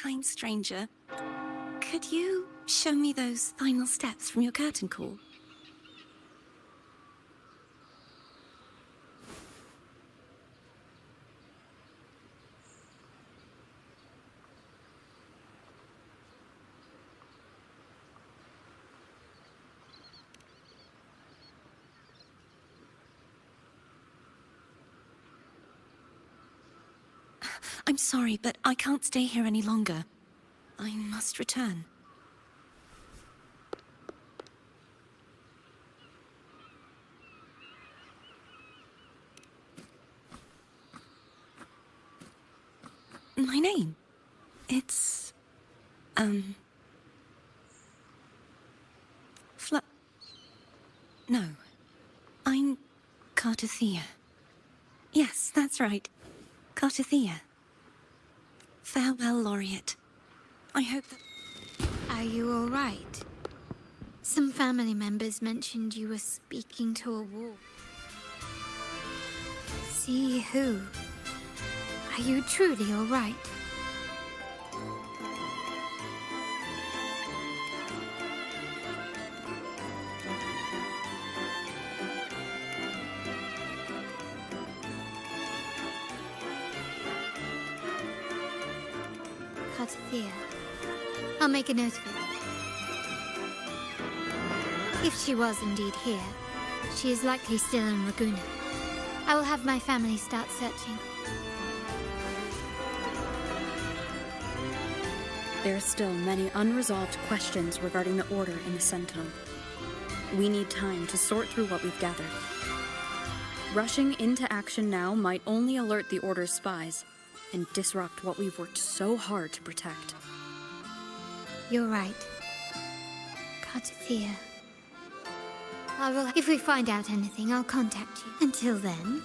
kind stranger. Could you show me those final steps from your curtain call? I'm sorry, but I can't stay here any longer. I must return. My name? It's... No. I'm Cartathea. Yes, that's right. Cartathea. Farewell, Laureate. I hope that... Are you all right? Some family members mentioned you were speaking to a wall. See who? Are you truly all right? Cartathea. I'll make a note of it. If she was indeed here, she is likely still in Ragusa. I will have my family start searching. There are still many unresolved questions regarding the Order and the Sentinel. We need time to sort through what we've gathered. Rushing into action now might only alert the Order's spies and disrupt what we've worked so hard to protect. You're right. Cartathea. If we find out anything, I'll contact you. Until then,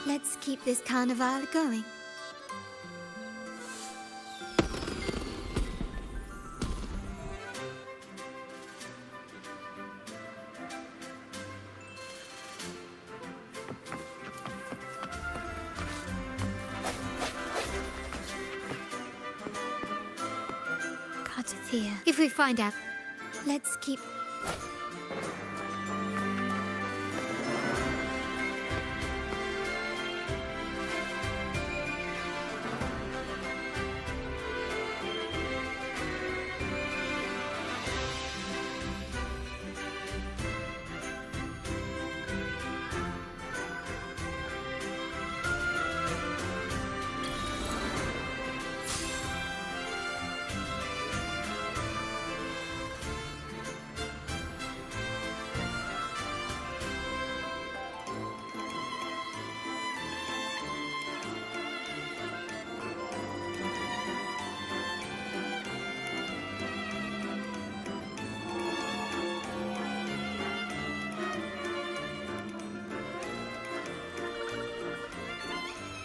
let's keep this carnival going. Cartathea. If we find out, let's keep...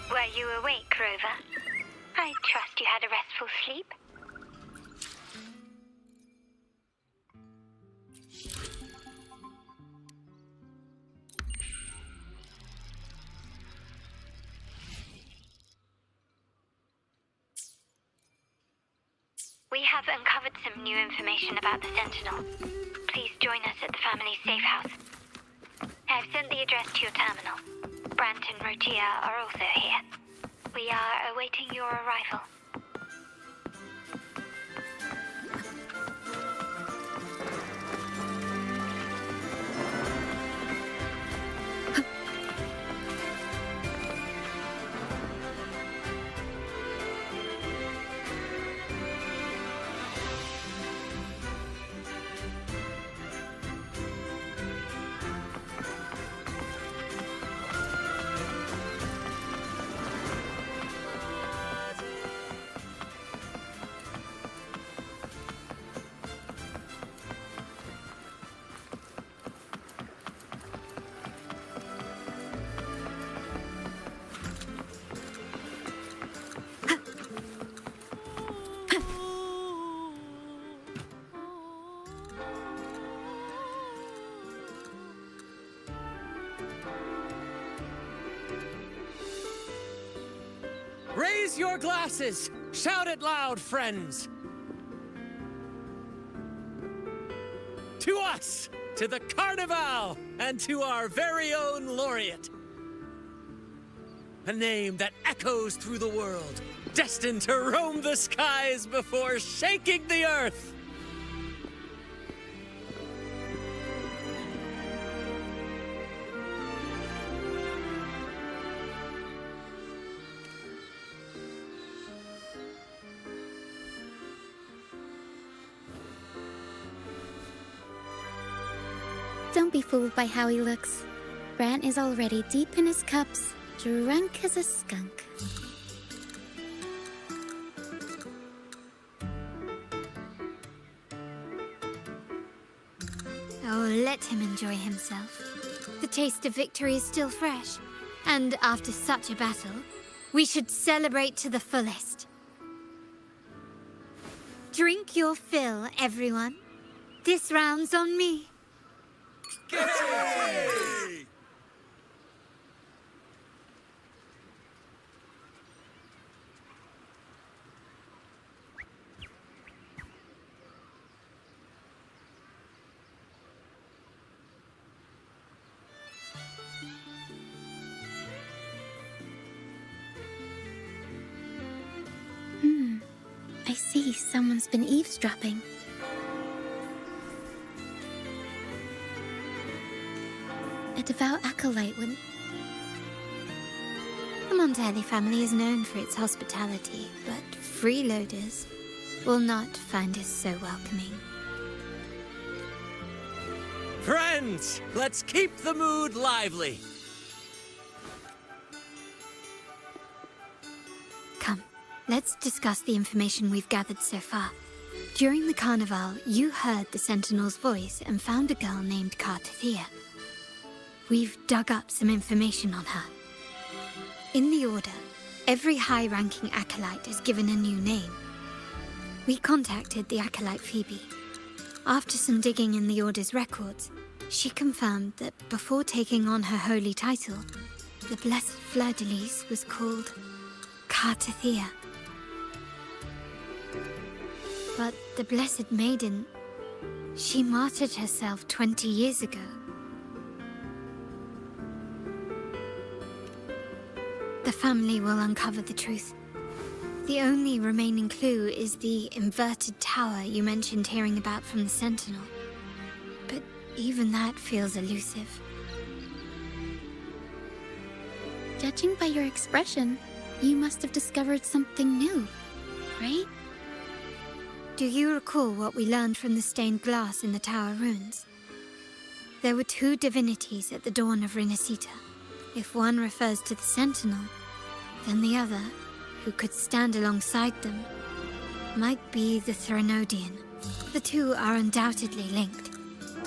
Were you awake, Rover? I trust you had a restful sleep. We have uncovered some new information about the Sentinel. Please join us at the family's safe house. I've sent the address to your terminal. Brant and Rotia are also here. We are awaiting your arrival. Raise your glasses! Shout it loud, friends! To us! To the Carnival! And to our very own laureate! A name that echoes through the world, destined to roam the skies before shaking the earth! Don't be fooled by how he looks. Brant is already deep in his cups, drunk as a skunk. Oh, let him enjoy himself. The taste of victory is still fresh. And after such a battle, we should celebrate to the fullest. Drink your fill, everyone. This round's on me. I see someone's been eavesdropping. A devout acolyte wouldn't... The Montelli family is known for its hospitality, but freeloaders will not find us so welcoming. Friends, let's keep the mood lively! Come, let's discuss the information we've gathered so far. During the carnival, you heard the Sentinel's voice and found a girl named Cartathea. We've dug up some information on her. In the Order, every high-ranking acolyte is given a new name. We contacted the acolyte Phoebe. After some digging in the Order's records, she confirmed that before taking on her holy title, the Blessed Fleur-de-Lis was called Cartathea. But the Blessed Maiden, she martyred herself 20 years ago. The family will uncover the truth. The only remaining clue is the inverted tower you mentioned hearing about from the Sentinel. But even that feels elusive. Judging by your expression, you must have discovered something new, right? Do you recall what we learned from the stained glass in the tower ruins? There were two divinities at the dawn of Renacita. If one refers to the Sentinel, then the other, who could stand alongside them, might be the Threnodian. The two are undoubtedly linked,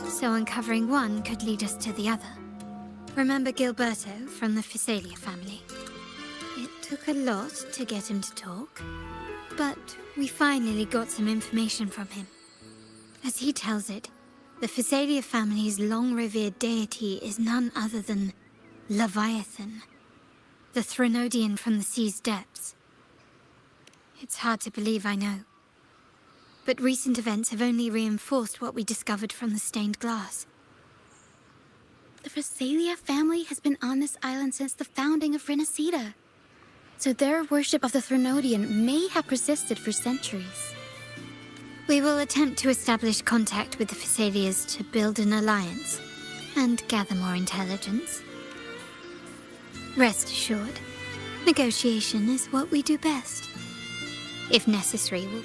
so uncovering one could lead us to the other. Remember Gilberto from the Physalia family? It took a lot to get him to talk, but we finally got some information from him. As he tells it, the Physalia family's long-revered deity is none other than Leviathan, the Threnodian from the sea's depths. It's hard to believe, I know. But recent events have only reinforced what we discovered from the stained glass. The Physalia family has been on this island since the founding of Renacita. So their worship of the Threnodian may have persisted for centuries. We will attempt to establish contact with the Physalias to build an alliance and gather more intelligence. Rest assured, negotiation is what we do best. If necessary, we'll...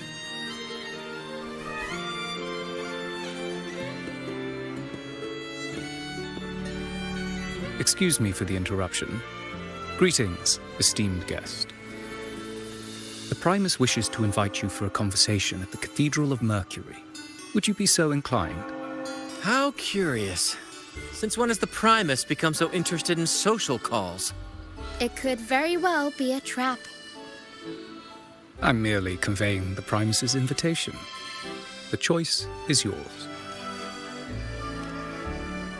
Excuse me for the interruption. Greetings, esteemed guest. The Primus wishes to invite you for a conversation at the Cathedral of Mercury. Would you be so inclined? How curious. Since when has the Primus become so interested in social calls? It could very well be a trap. I'm merely conveying the Primus's invitation. The choice is yours.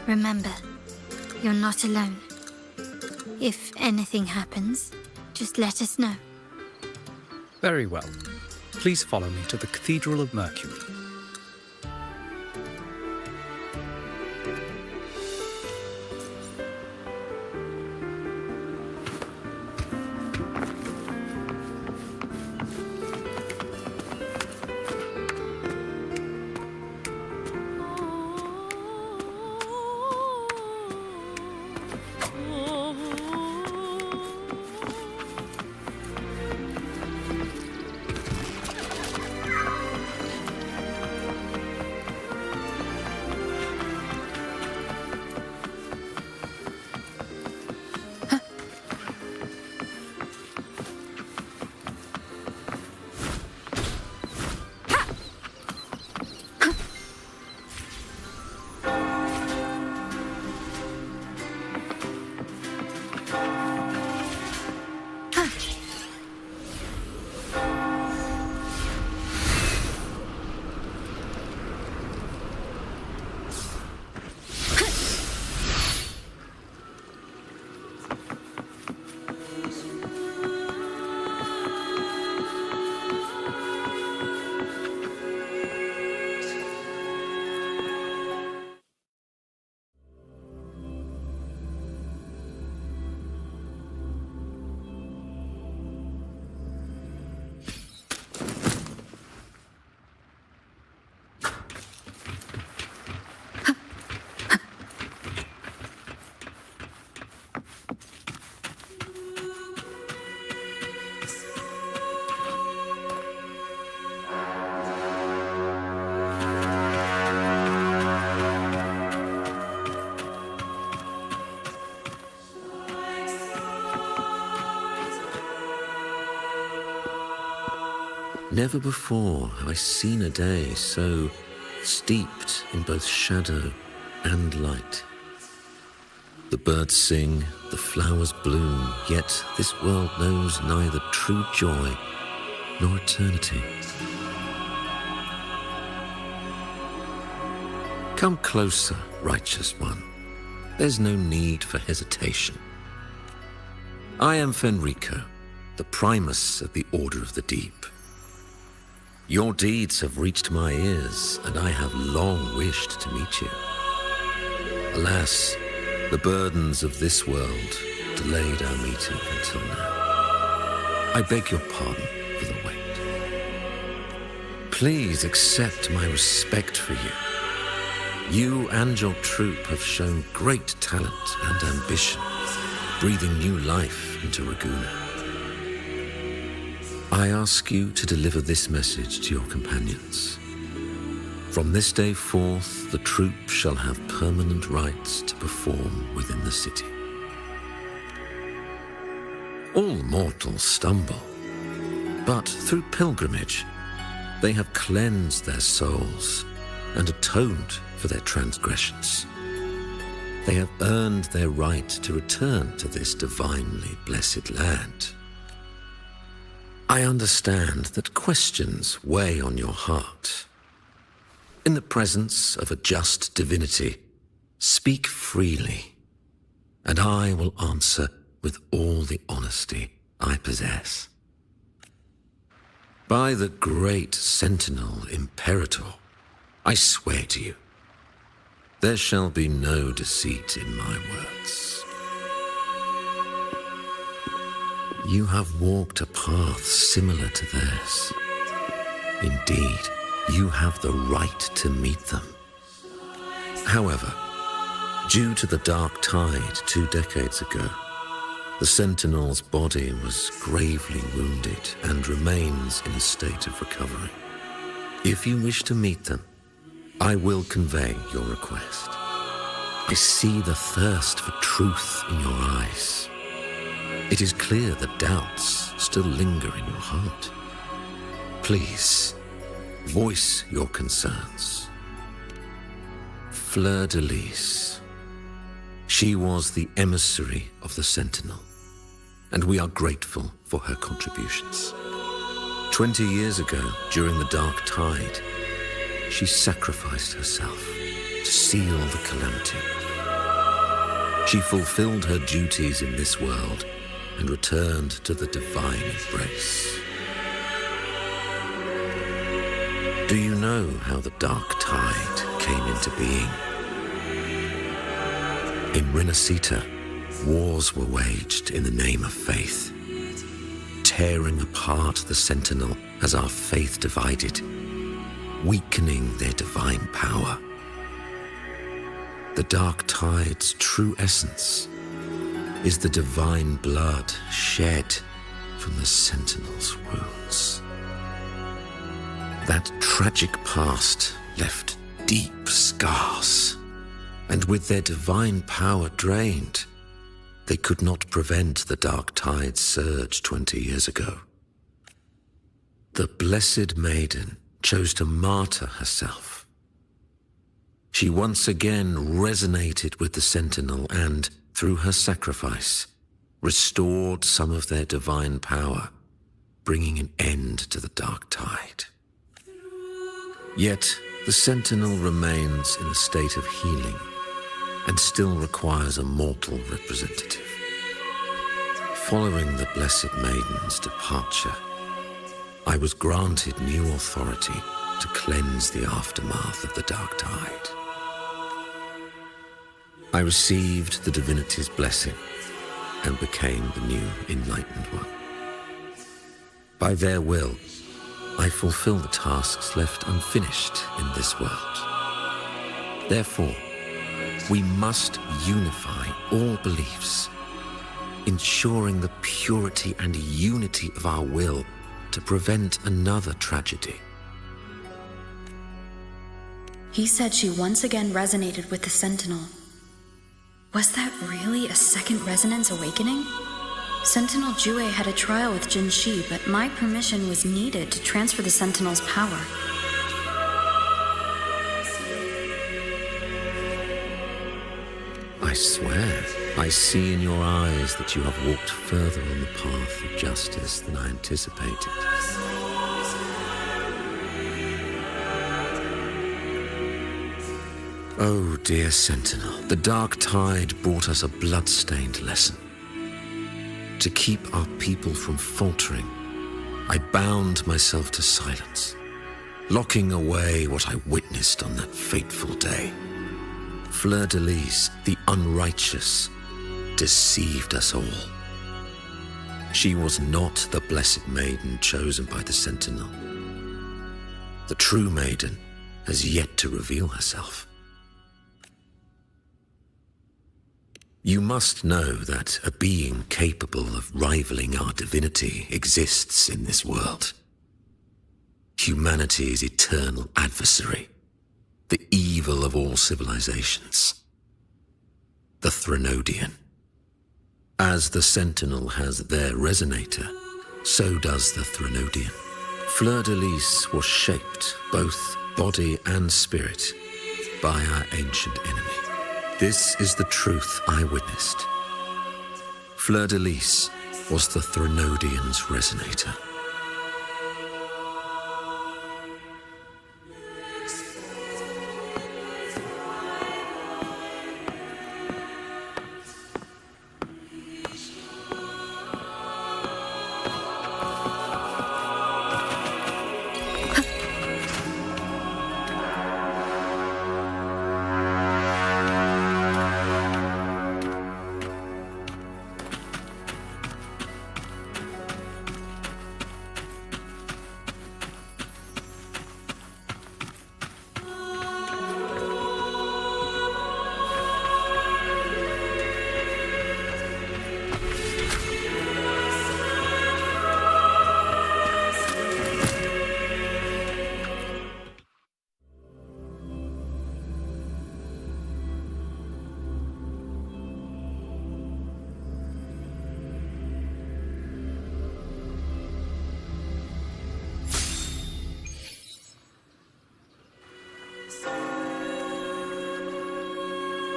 Remember, you're not alone. If anything happens, just let us know. Very well. Please follow me to the Cathedral of Mercury. Never before have I seen a day so steeped in both shadow and light. The birds sing, the flowers bloom, yet this world knows neither true joy nor eternity. Come closer, righteous one. There's no need for hesitation. I am Fenrico, the Primus of the Order of the Deep. Your deeds have reached my ears, and I have long wished to meet you. Alas, the burdens of this world delayed our meeting until now. I beg your pardon for the wait. Please accept my respect for you. You and your troop have shown great talent and ambition, breathing new life into Raguna. I ask you to deliver this message to your companions. From this day forth, the troop shall have permanent rights to perform within the city. All mortals stumble, but through pilgrimage, they have cleansed their souls and atoned for their transgressions. They have earned their right to return to this divinely blessed land. I understand that questions weigh on your heart. In the presence of a just divinity, speak freely, and I will answer with all the honesty I possess. By the great Sentinel Imperator, I swear to you, there shall be no deceit in my words. You have walked a path similar to theirs. Indeed, you have the right to meet them. However, due to the dark tide 2 decades ago, the Sentinel's body was gravely wounded and remains in a state of recovery. If you wish to meet them, I will convey your request. I see the thirst for truth in your eyes. It is clear that doubts still linger in your heart. Please, voice your concerns. Fleur-de-Lis. She was the emissary of the Sentinel, and we are grateful for her contributions. 20 years ago, during the Dark Tide, she sacrificed herself to seal the calamity. She fulfilled her duties in this world and returned to the divine embrace. Do you know how the Dark Tide came into being? In Renacita, wars were waged in the name of faith, tearing apart the Sentinel as our faith divided, weakening their divine power. The Dark Tide's true essence is the divine blood shed from the Sentinel's wounds. That tragic past left deep scars, and with their divine power drained, they could not prevent the Dark Tide's surge 20 years ago. The Blessed Maiden chose to martyr herself. She once again resonated with the Sentinel and, through her sacrifice, restored some of their divine power, bringing an end to the Dark Tide. Yet, the Sentinel remains in a state of healing and still requires a mortal representative. Following the Blessed Maiden's departure, I was granted new authority to cleanse the aftermath of the Dark Tide. I received the divinity's blessing and became the new Enlightened One. By their will, I fulfill the tasks left unfinished in this world. Therefore, we must unify all beliefs, ensuring the purity and unity of our will to prevent another tragedy. He said she once again resonated with the Sentinel. Was that really a second resonance awakening? Sentinel Jue had a trial with Jin Shi, but my permission was needed to transfer the Sentinel's power. I swear, I see in your eyes that you have walked further on the path of justice than I anticipated. Oh, dear Sentinel, the Dark Tide brought us a blood-stained lesson. To keep our people from faltering, I bound myself to silence, locking away what I witnessed on that fateful day. Fleur-de-Lis, the unrighteous, deceived us all. She was not the Blessed Maiden chosen by the Sentinel. The true maiden has yet to reveal herself. You must know that a being capable of rivaling our divinity exists in this world. Humanity's eternal adversary, the evil of all civilizations, the Threnodian. As the Sentinel has their resonator, so does the Threnodian. Fleur-de-Lis was shaped, both body and spirit, by our ancient enemy. This is the truth I witnessed. Fleur-de-Lis was the Threnodian's resonator.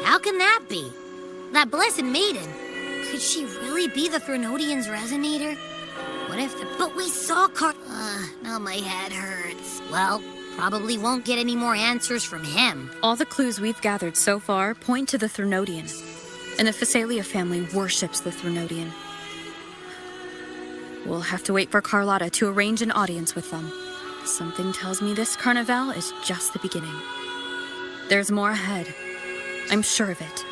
How can that be? That Blessed Maiden. Could she really be the Threnodian's resonator? What if the... But we saw now my head hurts. Well, probably won't get any more answers from him. All the clues we've gathered so far point to the Threnodian, and the Phasalia family worships the Threnodian. We'll have to wait for Carlotta to arrange an audience with them. Something tells me this carnival is just the beginning. There's more ahead. I'm sure of it.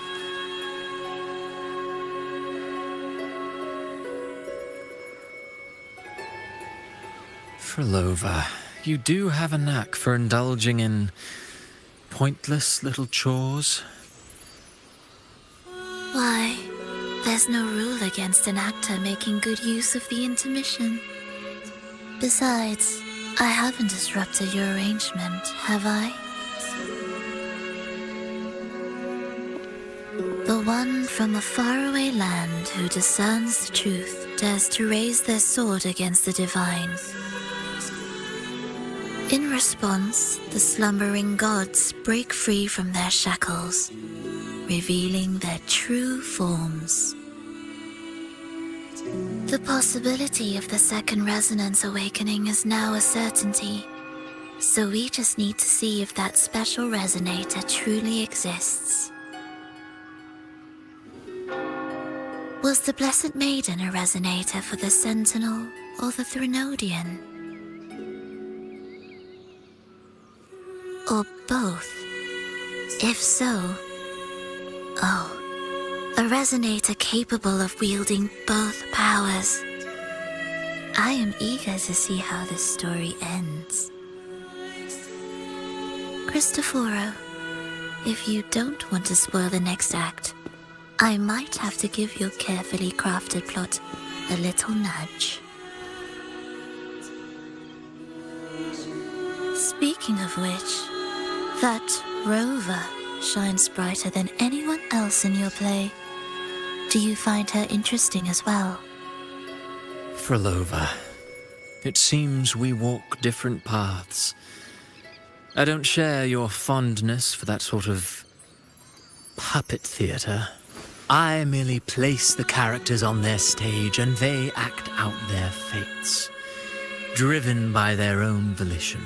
Frolova, you do have a knack for indulging in pointless little chores. Why, there's no rule against an actor making good use of the intermission. Besides, I haven't disrupted your arrangement, have I? The one from a faraway land who discerns the truth dares to raise their sword against the divine. In response, the slumbering gods break free from their shackles, revealing their true forms. The possibility of the second resonance awakening is now a certainty, so we just need to see if that special resonator truly exists. Was the Blessed Maiden a resonator for the Sentinel or the Threnodian? Or both? If so, a resonator capable of wielding both powers. I am eager to see how this story ends. Cristoforo, if you don't want to spoil the next act, I might have to give your carefully crafted plot a little nudge. Speaking of which, that rover shines brighter than anyone else in your play. Do you find her interesting as well? Frolova, it seems we walk different paths. I don't share your fondness for that sort of puppet theater. I merely place the characters on their stage and they act out their fates, driven by their own volition.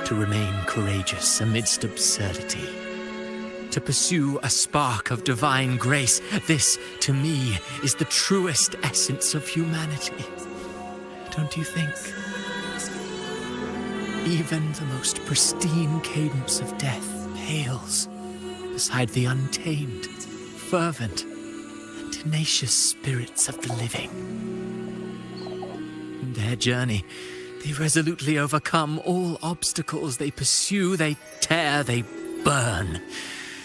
To remain courageous amidst absurdity. To pursue a spark of divine grace. This, to me, is the truest essence of humanity. Don't you think? Even the most pristine cadence of death pales beside the untamed, fervent, and tenacious spirits of the living. In their journey, they resolutely overcome all obstacles. They pursue, they tear, they burn,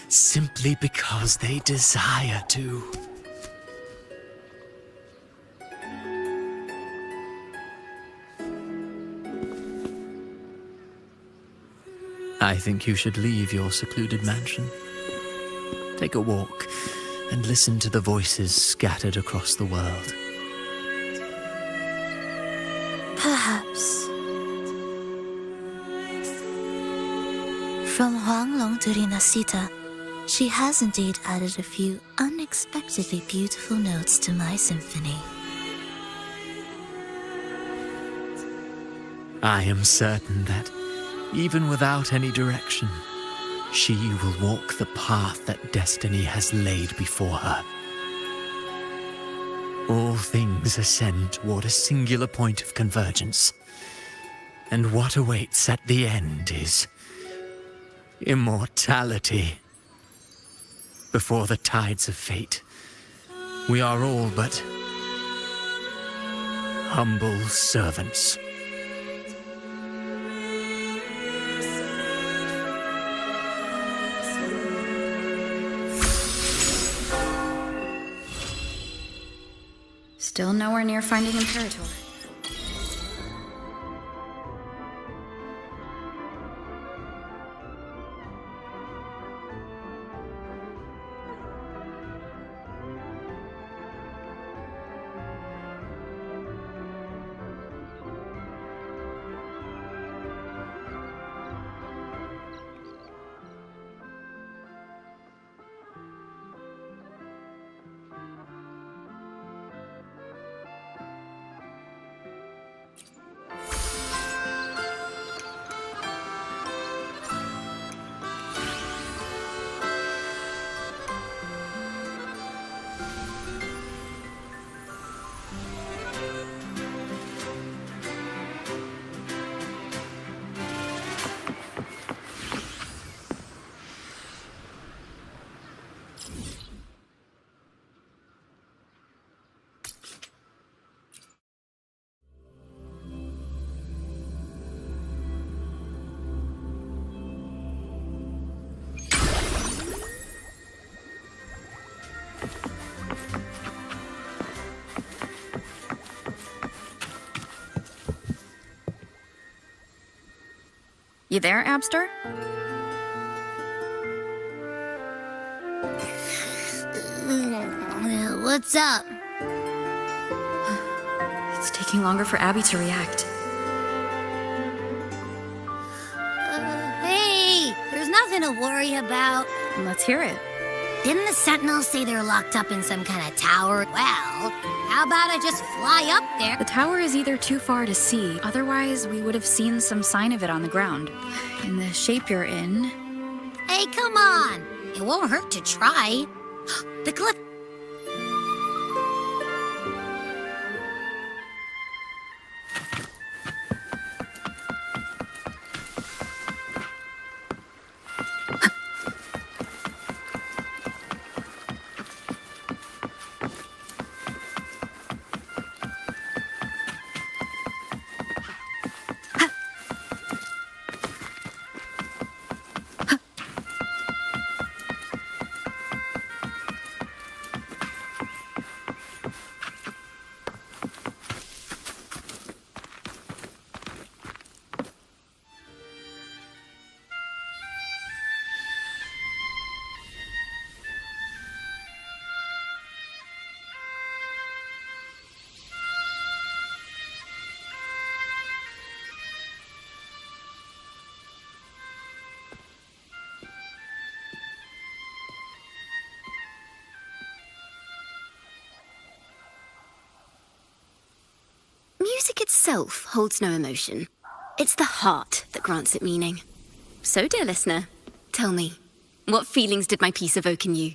simply because they desire to. I think you should leave your secluded mansion. Take a walk and listen to the voices scattered across the world. Perhaps. From Huanglong to Rinasita, she has indeed added a few unexpectedly beautiful notes to my symphony. I am certain that, even without any direction, she will walk the path that destiny has laid before her. All things ascend toward a singular point of convergence, and what awaits at the end is immortality. Before the tides of fate, we are all but humble servants. Still nowhere near finding Imperator. You there, Abster? What's up? It's taking longer for Abby to react. Hey, there's nothing to worry about. Let's hear it. Didn't the Sentinels say they're locked up in some kind of tower? Well, how about I just fly up there? The tower is either too far to see, otherwise we would have seen some sign of it on the ground. In the shape you're in... Hey, come on! It won't hurt to try. The cliff... Music itself holds no emotion. It's the heart that grants it meaning. So, dear listener, tell me, what feelings did my piece evoke in you?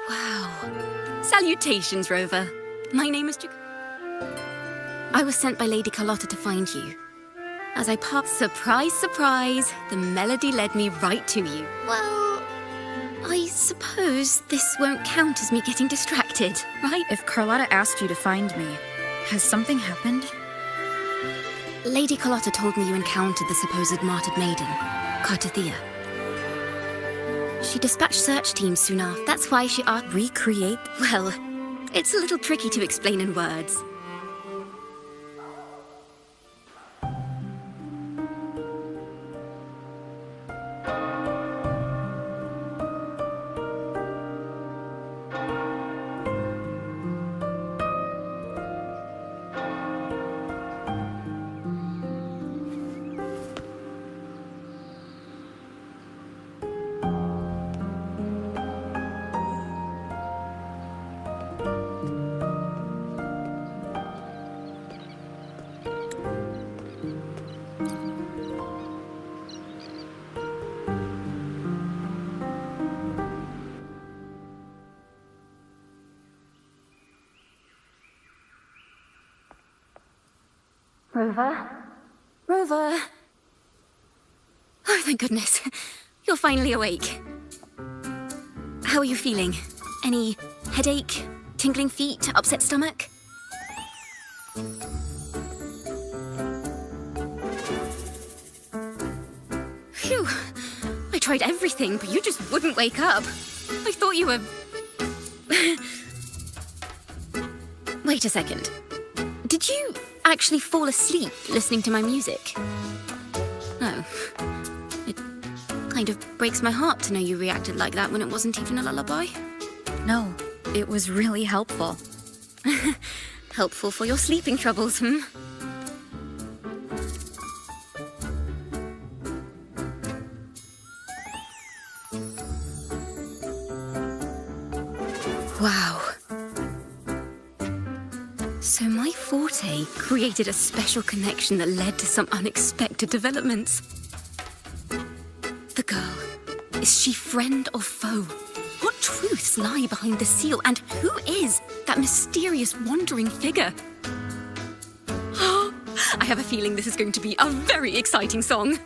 Wow. Salutations, Rover. My name is I was sent by Lady Carlotta to find you. As I passed, surprise, surprise, the melody led me right to you. Well, I suppose this won't count as me getting distracted, right? If Carlotta asked you to find me, has something happened? Lady Carlotta told me you encountered the supposed martyred maiden, Cartathea. She dispatched search teams soon after. That's why she asked... Recreate? Well, it's a little tricky to explain in words. Rover? Rover! Oh, thank goodness. You're finally awake. How are you feeling? Any headache, tingling feet, upset stomach? Phew. I tried everything, but you just wouldn't wake up. I thought you were... Wait a second. Did you actually fall asleep listening to my music? Oh. It kind of breaks my heart to know you reacted like that when it wasn't even a lullaby. No, it was really helpful. Helpful for your sleeping troubles, hmm? Wow. So my forte created a special connection that led to some unexpected developments. The girl, is she friend or foe? What truths lie behind the seal, and who is that mysterious wandering figure? I have a feeling this is going to be a very exciting song.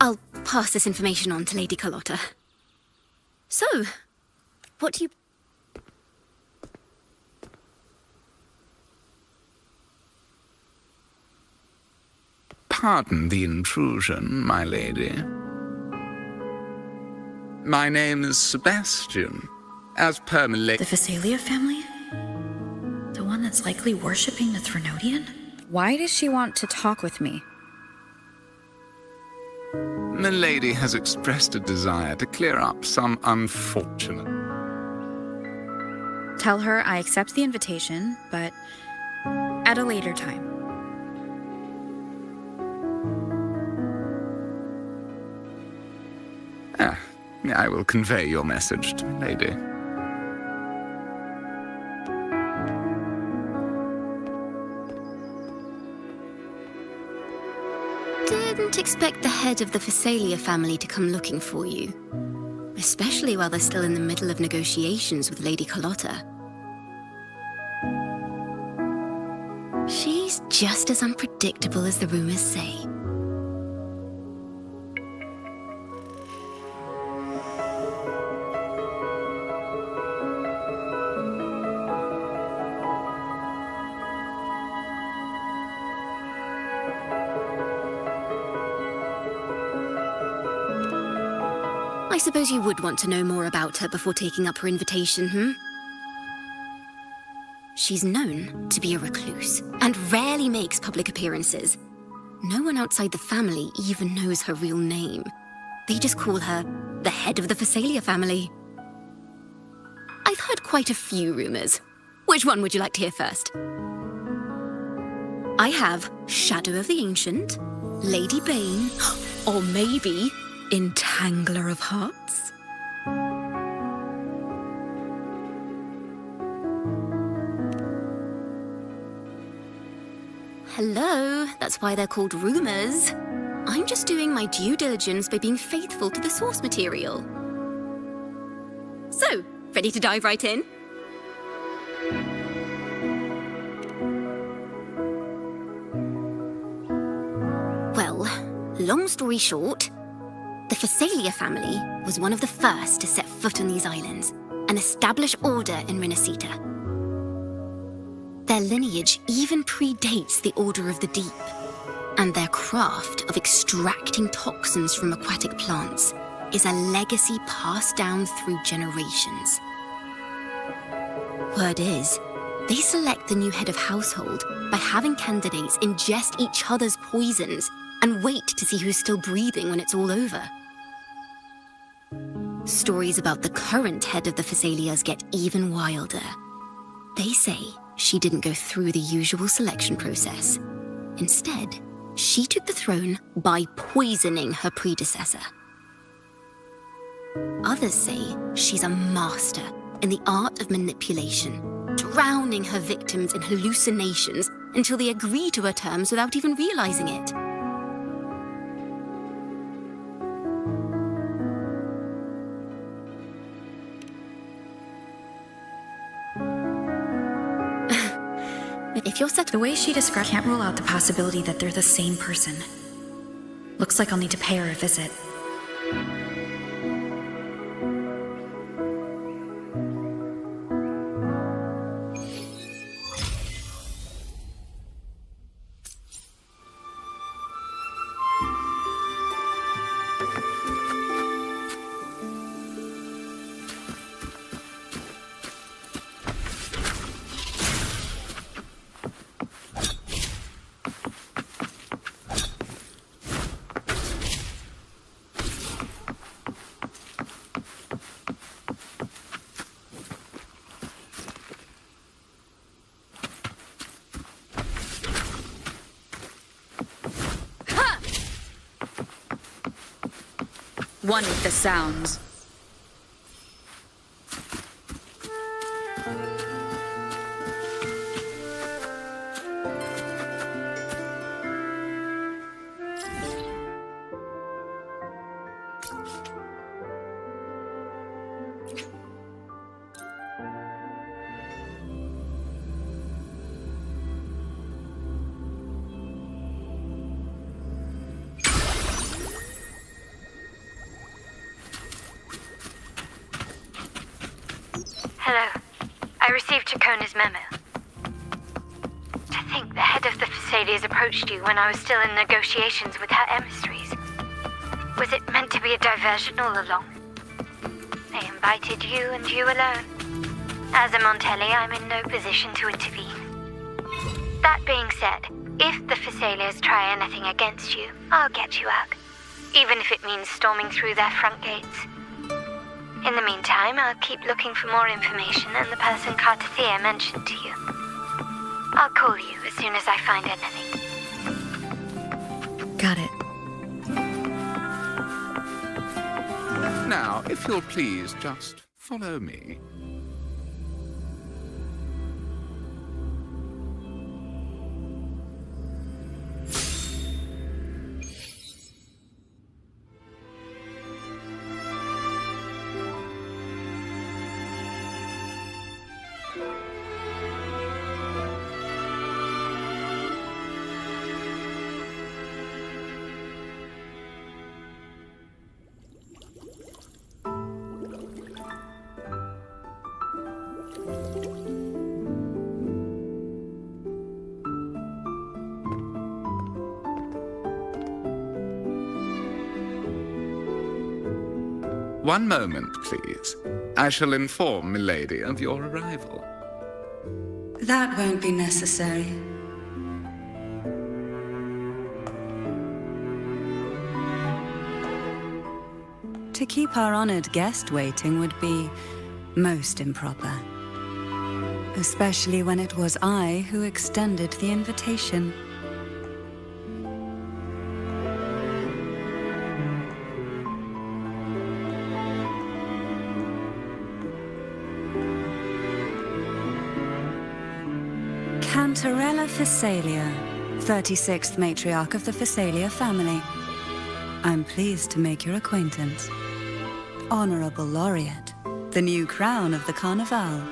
I'll pass this information on to Lady Carlotta. So, what do you... Pardon the intrusion, my lady. My name is Sebastian. As per The Phasalia family? The one that's likely worshipping the Threnodian? Why does she want to talk with me? Milady has expressed a desire to clear up some unfortunate... Tell her I accept the invitation, but at a later time. I will convey your message to Milady. Didn't expect the head of the Phasalia family to come looking for you. Especially while they're still in the middle of negotiations with Lady Carlotta. She's just as unpredictable as the rumors say. I suppose you would want to know more about her before taking up her invitation, hmm? She's known to be a recluse, and rarely makes public appearances. No one outside the family even knows her real name. They just call her the head of the Phasalia family. I've heard quite a few rumors. Which one would you like to hear first? I have Shadow of the Ancient, Lady Bane, or maybe Entangler of Hearts? Hello, that's why they're called rumors. I'm just doing my due diligence by being faithful to the source material. So, ready to dive right in? Well, long story short, the Phasalia family was one of the first to set foot on these islands and establish order in Renacita. Their lineage even predates the Order of the Deep, and their craft of extracting toxins from aquatic plants is a legacy passed down through generations. Word is, they select the new head of household by having candidates ingest each other's poisons and wait to see who's still breathing when it's all over. Stories about the current head of the Phasalias get even wilder. They say she didn't go through the usual selection process. Instead, she took the throne by poisoning her predecessor. Others say she's a master in the art of manipulation, drowning her victims in hallucinations until they agree to her terms without even realizing it. If you're set... The way she described can't rule out the possibility that they're the same person. Looks like I'll need to pay her a visit. One with the sounds. Hello. I received Chacona's memo. To think the head of the Thessalians approached you when I was still in negotiations with her emissaries. Was it meant to be a diversion all along? They invited you and you alone. As a Montelli, I'm in no position to intervene. That being said, if the Thessalians try anything against you, I'll get you out. Even if it means storming through their front gates. In the meantime, I'll keep looking for more information and the person Cartathea mentioned to you. I'll call you as soon as I find anything. Got it. Now, if you'll please just follow me. One moment, please. I shall inform Milady of your arrival. That won't be necessary. To keep our honored guest waiting would be most improper. Especially when it was I who extended the invitation. Cantarella Thessalia, 36th matriarch of the Thessalia family. I'm pleased to make your acquaintance. Honorable Laureate, the new crown of the Carnival.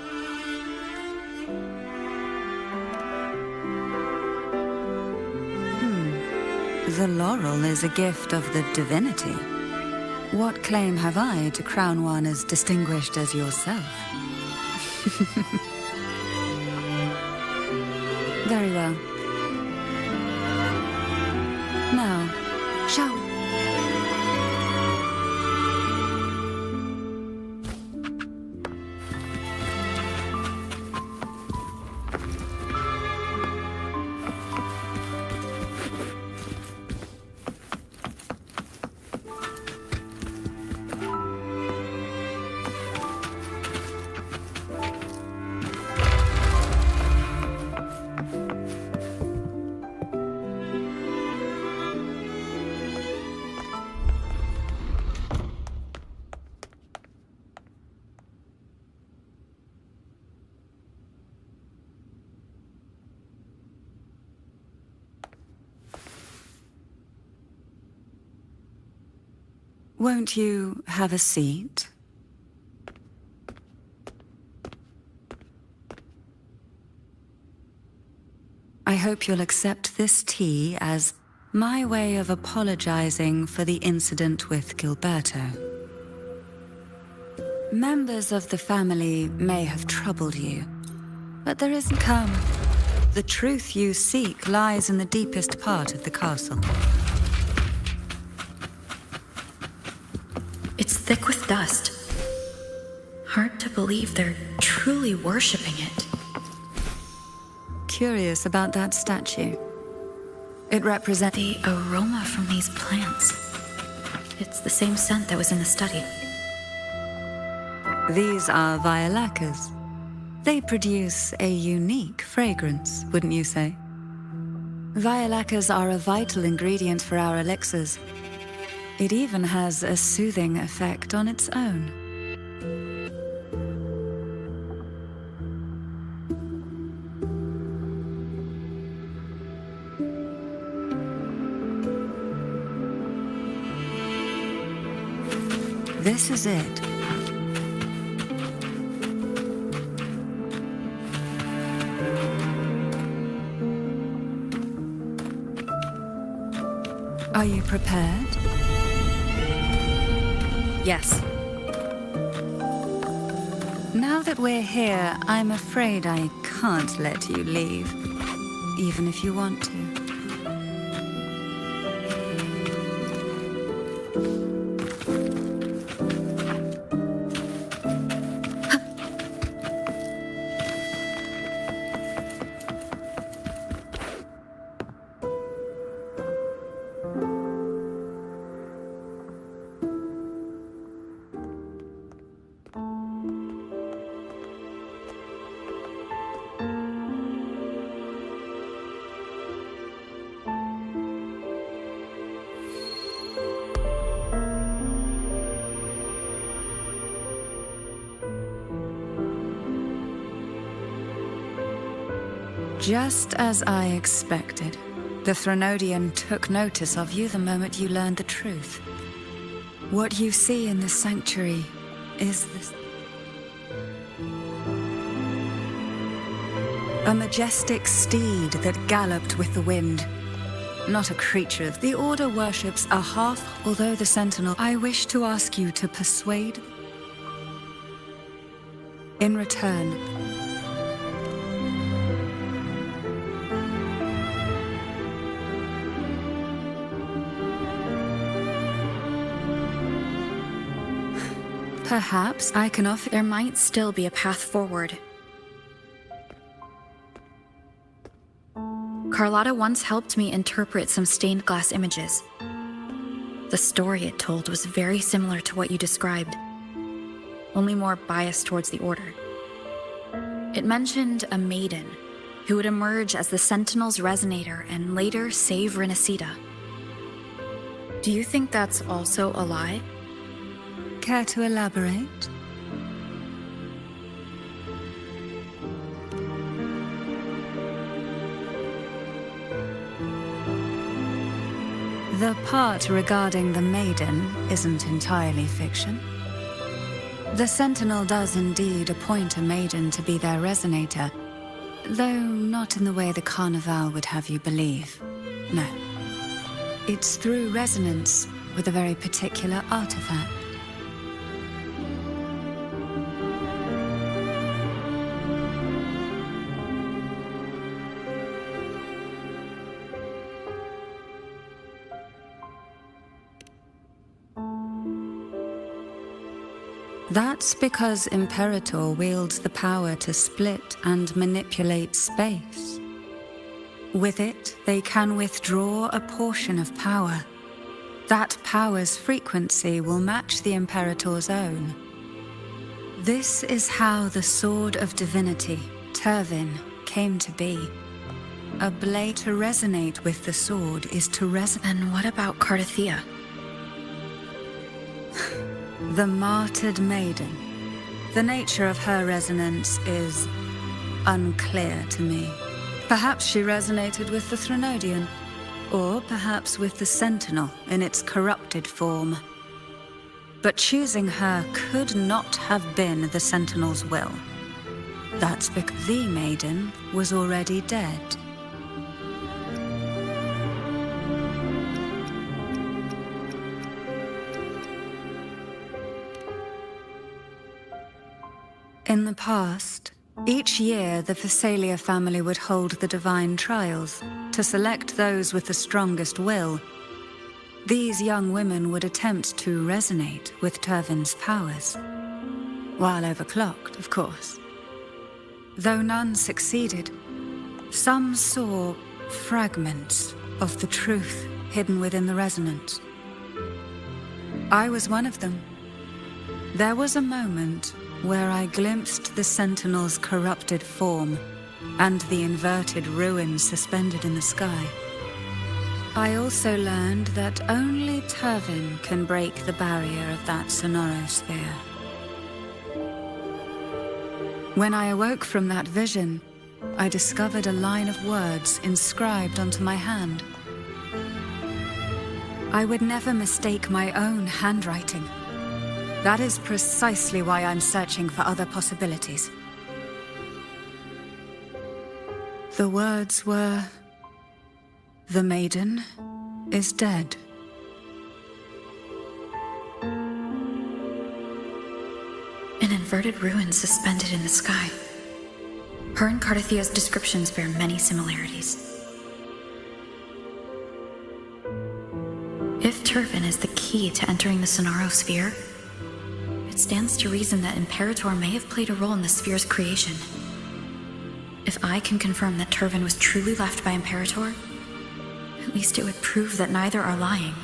The laurel is a gift of the divinity. What claim have I to crown one as distinguished as yourself? Very well. Now, shall we? Won't you have a seat? I hope you'll accept this tea as my way of apologizing for the incident with Gilberto. Members of the family may have troubled you, but there isn't come. The truth you seek lies in the deepest part of the castle. It's thick with dust. Hard to believe they're truly worshipping it. Curious about that statue. It represents The aroma from these plants. It's the same scent that was in the study. These are violacas. They produce a unique fragrance, wouldn't you say? Violacas are a vital ingredient for our elixirs. It even has a soothing effect on its own. This is it. Are you prepared? Yes. Now that we're here, I'm afraid I can't let you leave, even if you want to. Just as I expected, the Threnodian took notice of you the moment you learned the truth. What you see in the sanctuary is this. A majestic steed that galloped with the wind. Not a creature. The Order worships a half, although the Sentinel. I wish to ask you to persuade. In return, perhaps I can offer. There might still be a path forward. Carlotta once helped me interpret some stained glass images. The story it told was very similar to what you described, only more biased towards the Order. It mentioned a maiden who would emerge as the Sentinel's resonator and later save Renacida. Do you think that's also a lie? Care to elaborate? The part regarding the maiden isn't entirely fiction. The Sentinel does indeed appoint a maiden to be their resonator, though not in the way the Carnival would have you believe. No. It's through resonance with a very particular artifact. That's because Imperator wields the power to split and manipulate space. With it, they can withdraw a portion of power. That power's frequency will match the Imperator's own. This is how the Sword of Divinity, Turvin, came to be. A blade to resonate with the sword is to resonate. And what about Cardothea? The martyred maiden. The nature of her resonance is unclear to me. Perhaps she resonated with the Threnodian, or perhaps with the Sentinel in its corrupted form. But choosing her could not have been the Sentinel's will. That's because the maiden was already dead. In the past, each year the Phasalia family would hold the divine trials to select those with the strongest will. These young women would attempt to resonate with Turvin's powers, while overclocked, of course. Though none succeeded, some saw fragments of the truth hidden within the resonance. I was one of them. There was a moment where I glimpsed the Sentinel's corrupted form and the inverted ruins suspended in the sky. I also learned that only Turvin can break the barrier of that sonorosphere. When I awoke from that vision, I discovered a line of words inscribed onto my hand. I would never mistake my own handwriting. That is precisely why I'm searching for other possibilities. The words were, "The maiden is dead." An inverted ruins suspended in the sky. Her and Cardathia's descriptions bear many similarities. If Turvin is the key to entering the Sonaro Sphere, it stands to reason that Imperator may have played a role in the sphere's creation. If I can confirm that Turvin was truly left by Imperator, at least it would prove that neither are lying.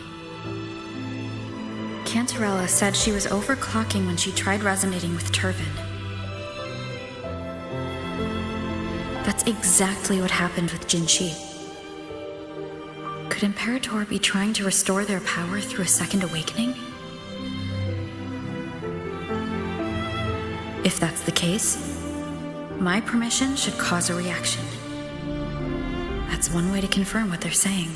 Cantarella said she was overclocking when she tried resonating with Turvin. That's exactly what happened with Jinshi. Could Imperator be trying to restore their power through a second awakening? If that's the case, my permission should cause a reaction. That's one way to confirm what they're saying.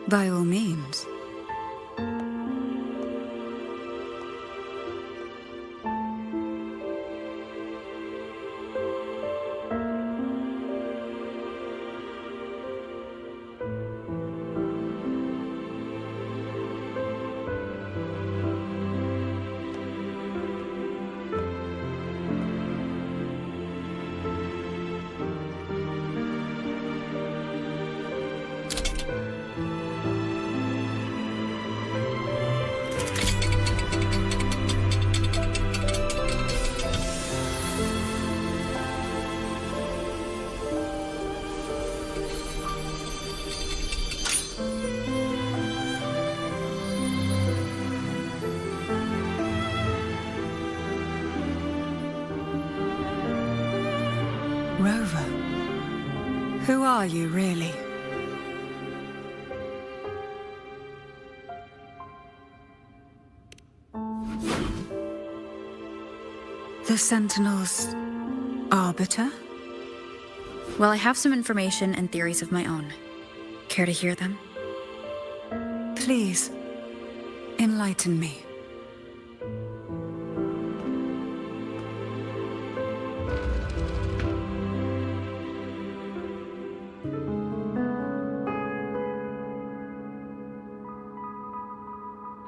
By all means. Rover, who are you really? The Sentinel's arbiter? Well, I have some information and theories of my own. Care to hear them? Please, enlighten me.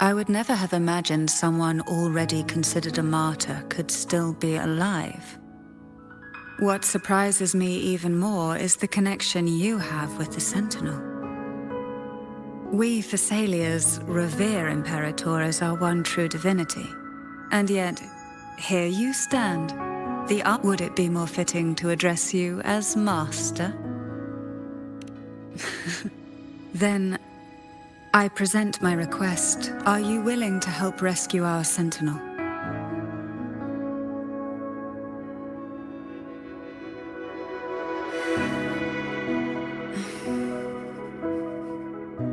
I would never have imagined someone already considered a martyr could still be alive. What surprises me even more is the connection you have with the Sentinel. We Thessalians revere Imperator as our one true divinity, and yet, here you stand. Would it be more fitting to address you as Master? Then, I present my request. Are you willing to help rescue our Sentinel?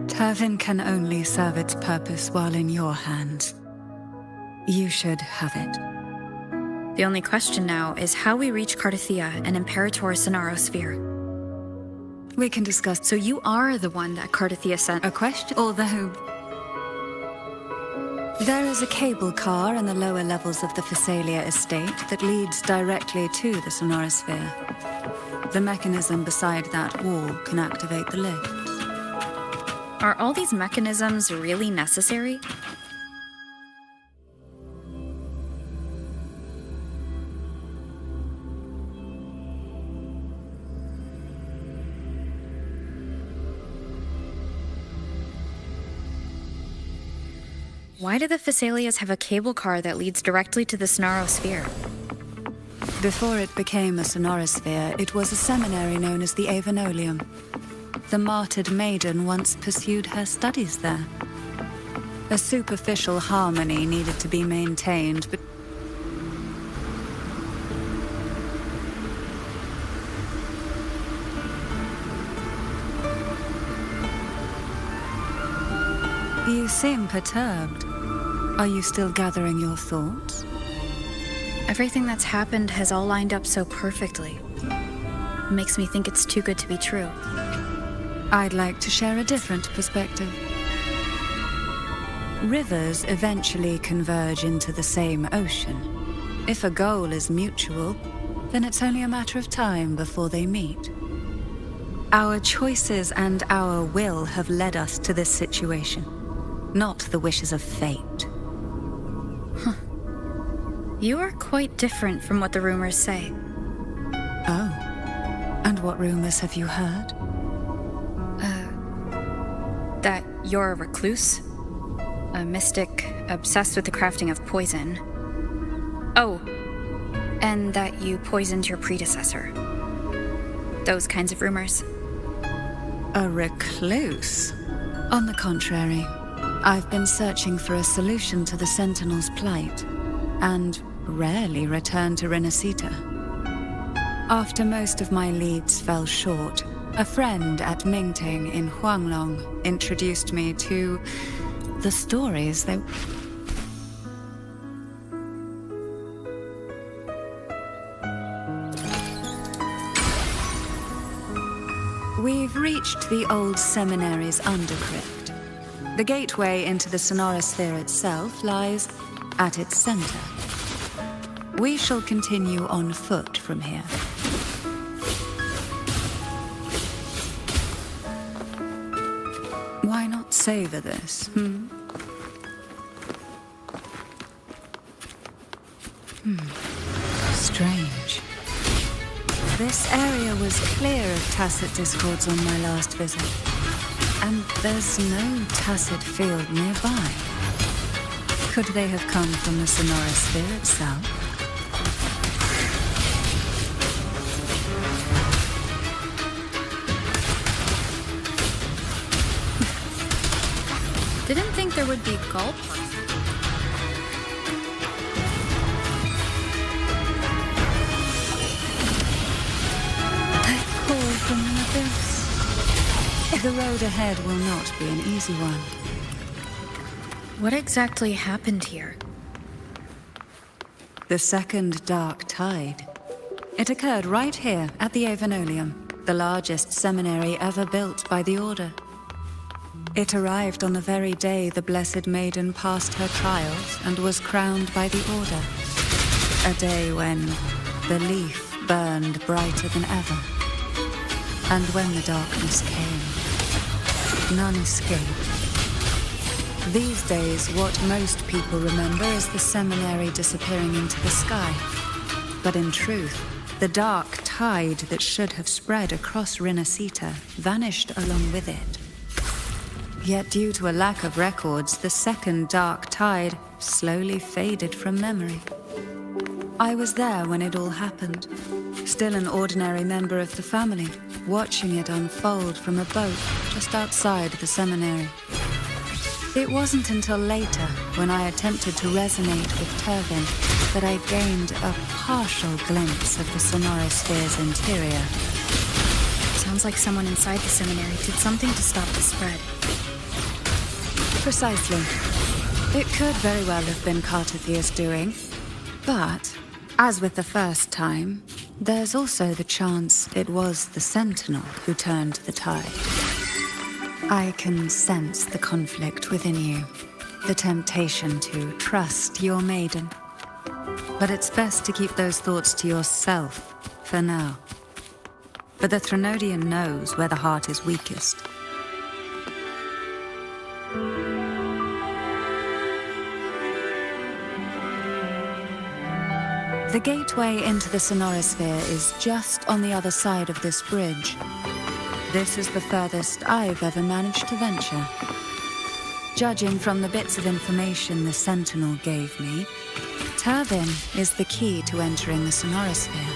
Turvin can only serve its purpose while in your hands. You should have it. The only question now is how we reach Cardathia and Imperator's Sonaro Sphere. We can discuss. So you are the one that Cardathia sent? A question? Although there is a cable car in the lower levels of the Thessalia estate that leads directly to the Sonaro Sphere. The mechanism beside that wall can activate the lift. Are all these mechanisms really necessary? Why do the Thessalias have a cable car that leads directly to the Sonaro Sphere? Before it became a Sonorosphere, it was a seminary known as the Avenolium. The martyred maiden once pursued her studies there. A superficial harmony needed to be maintained, but you seem perturbed. Are you still gathering your thoughts? Everything that's happened has all lined up so perfectly. It makes me think it's too good to be true. I'd like to share a different perspective. Rivers eventually converge into the same ocean. If a goal is mutual, then it's only a matter of time before they meet. Our choices and our will have led us to this situation, not the wishes of fate. You are quite different from what the rumors say. Oh. And what rumors have you heard? That you're a recluse, a mystic obsessed with the crafting of poison. Oh, and that you poisoned your predecessor. Those kinds of rumors. A recluse? On the contrary, I've been searching for a solution to the Sentinel's plight, and rarely return to Renacita. After most of my leads fell short, a friend at Mingting in Huanglong introduced me to the stories they... We've reached the old seminary's undercrypt. The gateway into the Sonorosphere itself lies at its center. We shall continue on foot from here. Why not savor this, Strange. This area was clear of tacit discords on my last visit. And there's no tacit field nearby. Could they have come from the Sonorosphere itself? Didn't think there would be gulp. That call from the abyss. The road ahead will not be an easy one. What exactly happened here? The second dark tide. It occurred right here at the Avenolium, the largest seminary ever built by the Order. It arrived on the very day the Blessed Maiden passed her trials and was crowned by the Order. A day when belief burned brighter than ever. And when the darkness came, none escaped. These days, what most people remember is the seminary disappearing into the sky. But in truth, the dark tide that should have spread across Renacita vanished along with it. Yet due to a lack of records, the second dark tide slowly faded from memory. I was there when it all happened, still an ordinary member of the family, watching it unfold from a boat just outside the seminary. It wasn't until later, when I attempted to resonate with Turvin, that I gained a partial glimpse of the Sonorosphere's interior. Sounds like someone inside the seminary did something to stop the spread. Precisely. It could very well have been Cartathia's doing. But, as with the first time, there's also the chance it was the Sentinel who turned the tide. I can sense the conflict within you, the temptation to trust your maiden. But it's best to keep those thoughts to yourself for now. But the Threnodian knows where the heart is weakest. The gateway into the Sonorosphere is just on the other side of this bridge. This is the furthest I've ever managed to venture. Judging from the bits of information the Sentinel gave me, Turvin is the key to entering the Sonorosphere.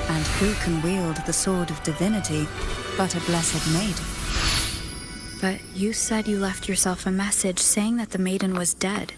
And who can wield the Sword of Divinity but a Blessed Maiden? But you said you left yourself a message saying that the maiden was dead.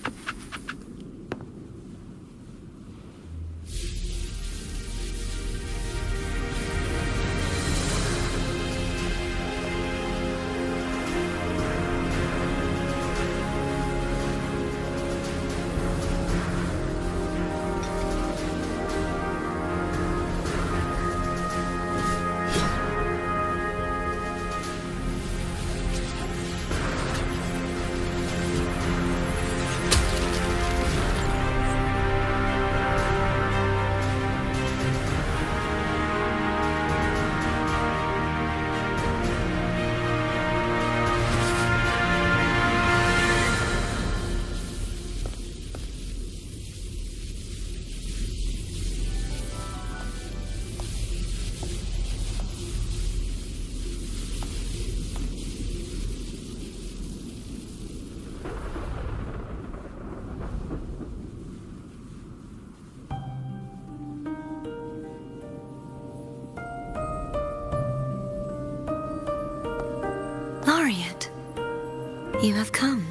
you have come.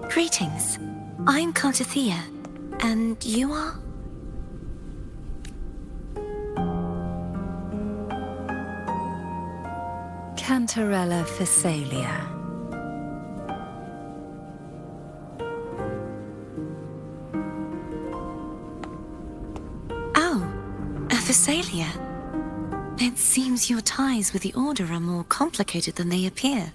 Greetings. I'm Cartathea, and you are? Cantarella Phasalia. Oh, a Phasalia. It seems your ties with the Order are more complicated than they appear.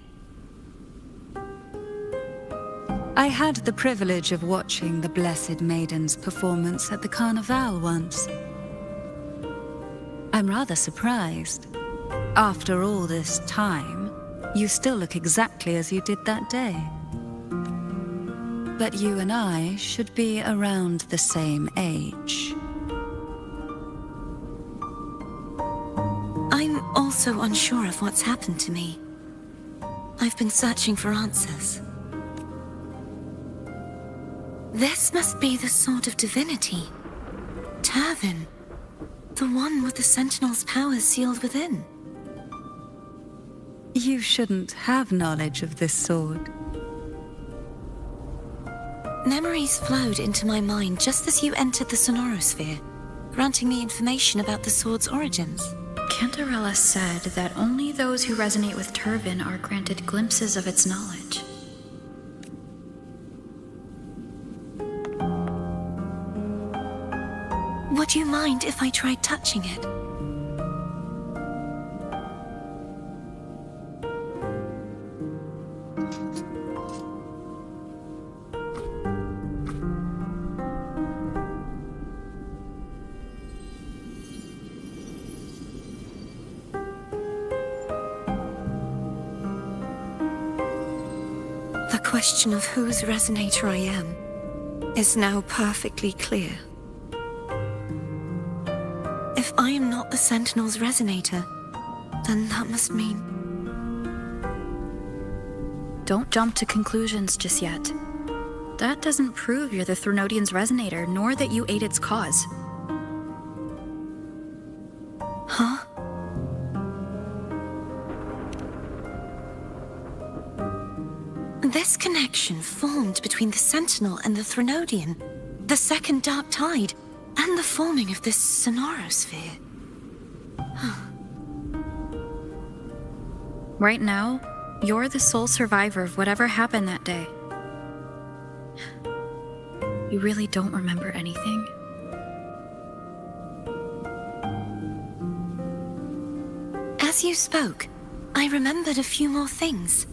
I had the privilege of watching the Blessed Maiden's performance at the Carnival once. I'm rather surprised. After all this time, you still look exactly as you did that day. But you and I should be around the same age. I'm also unsure of what's happened to me. I've been searching for answers. This must be the sword of divinity. Turvin. The one with the Sentinel's powers sealed within. You shouldn't have knowledge of this sword. Memories flowed into my mind just as you entered the Sonorosphere, granting me information about the sword's origins. Cantarella said that only those who resonate with Turvin are granted glimpses of its knowledge. Would you mind if I tried touching it? The question of whose resonator I am is now perfectly clear. If I am not the Sentinel's resonator, then that must mean... Don't jump to conclusions just yet. That doesn't prove you're the Threnodian's resonator, nor that you aid its cause. Huh? This connection formed between the Sentinel and the Threnodian, the second Dark Tide, and the forming of this Sonorosphere. Right now, you're the sole survivor of whatever happened that day. You really don't remember anything? As you spoke, I remembered a few more things.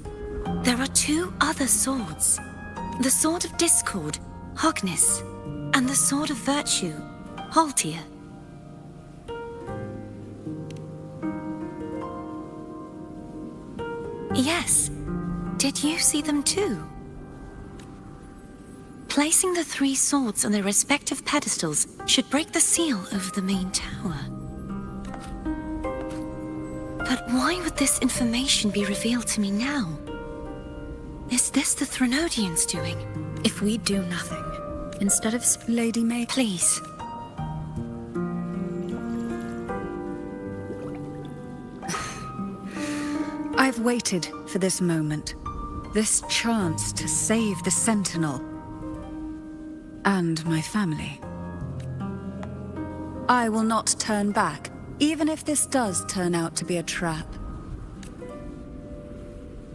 There are two other swords. The Sword of Discord, Hognis, and the Sword of Virtue, Haltia. Yes. Did you see them too? Placing the three swords on their respective pedestals should break the seal over the main tower. But why would this information be revealed to me now? Is this the Threnodians' doing? If we do nothing, instead of Lady May, please. I've waited for this moment. This chance to save the Sentinel. And my family. I will not turn back, even if this does turn out to be a trap.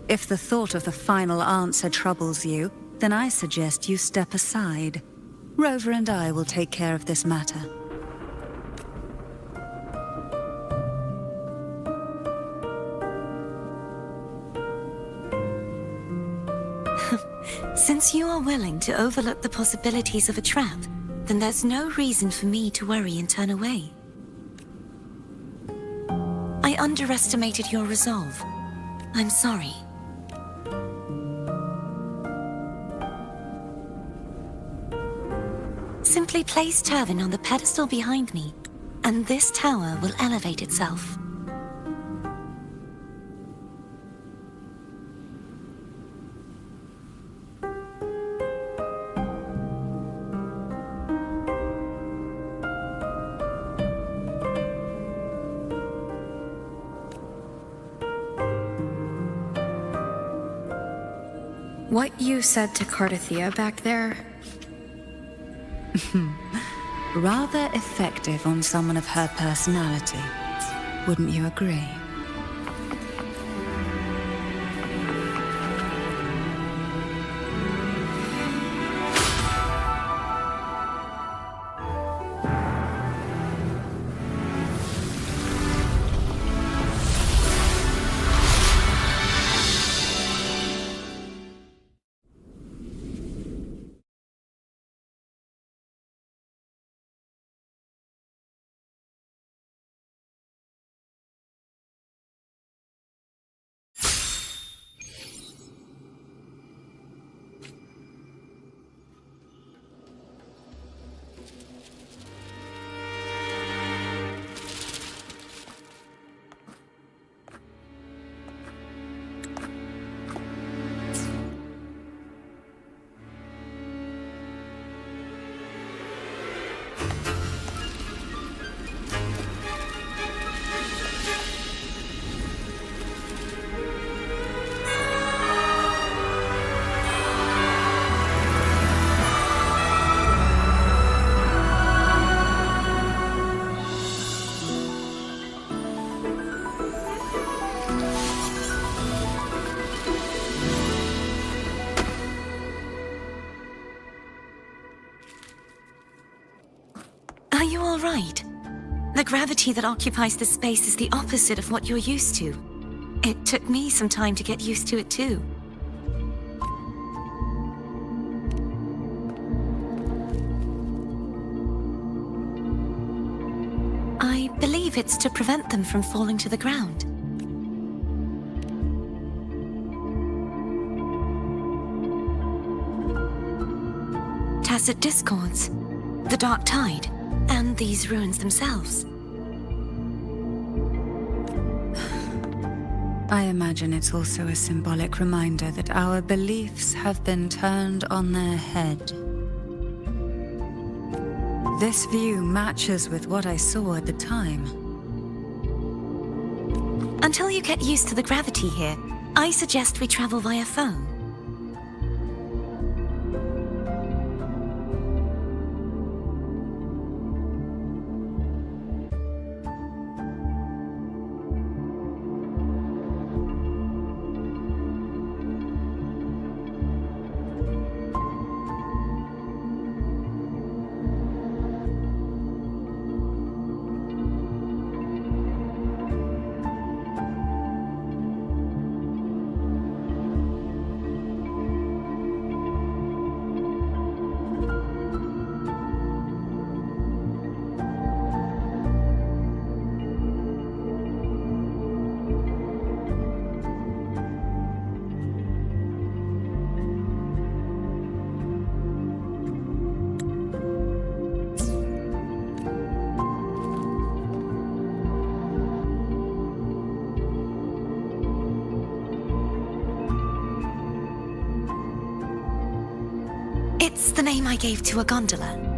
If the thought of the final answer troubles you, then I suggest you step aside. Rover and I will take care of this matter. Since you are willing to overlook the possibilities of a trap, then there's no reason for me to worry and turn away. I underestimated your resolve. I'm sorry. Simply place Turvin on the pedestal behind me, and this tower will elevate itself. What you said to Cardathia back there? Rather effective on someone of her personality. Wouldn't you agree? Are you all right? The gravity that occupies this space is the opposite of what you're used to. It took me some time to get used to it too. I believe it's to prevent them from falling to the ground. Tacit discords, the dark tide, and these ruins themselves. I imagine it's also a symbolic reminder that our beliefs have been turned on their head. This view matches with what I saw at the time. Until you get used to the gravity here, I suggest we travel via phone. It's the name I gave to a gondola.